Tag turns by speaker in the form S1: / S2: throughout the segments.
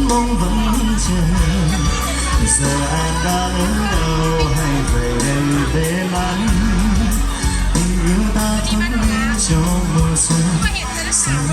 S1: mong vẫn chờ. Giờ em đã ở đâu hay về đây bên anh, tình yêu ta thấm lên cho mùa xuân xanh.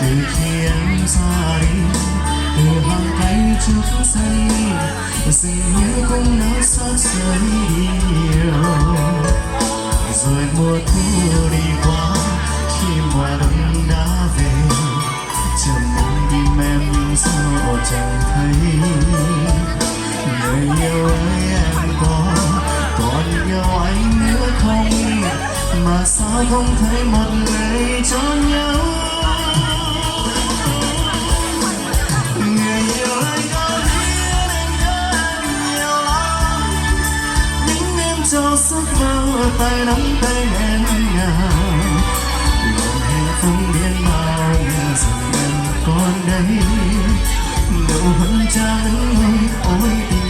S1: Từ khi em ra đi, từ hàng cây trúc xanh, dường như cũng nỡ xót rơi nhiều. Rồi mùa thu đi qua, khi mùa đông đã về, chờ mong tim em nhưng sao chẳng thấy. Người yêu ơi em còn yêu anh nữa không? Mà sao không thấy một ngày cho nhau? Người yêu anh có biết anh nhớ em nhiều lắm, nhưng em cho giấc mơ tay nắm tay em ngào. Lòng hạnh phúc biết bao ngày rằng em còn đây, đâu vẫn cha ơi ôi tình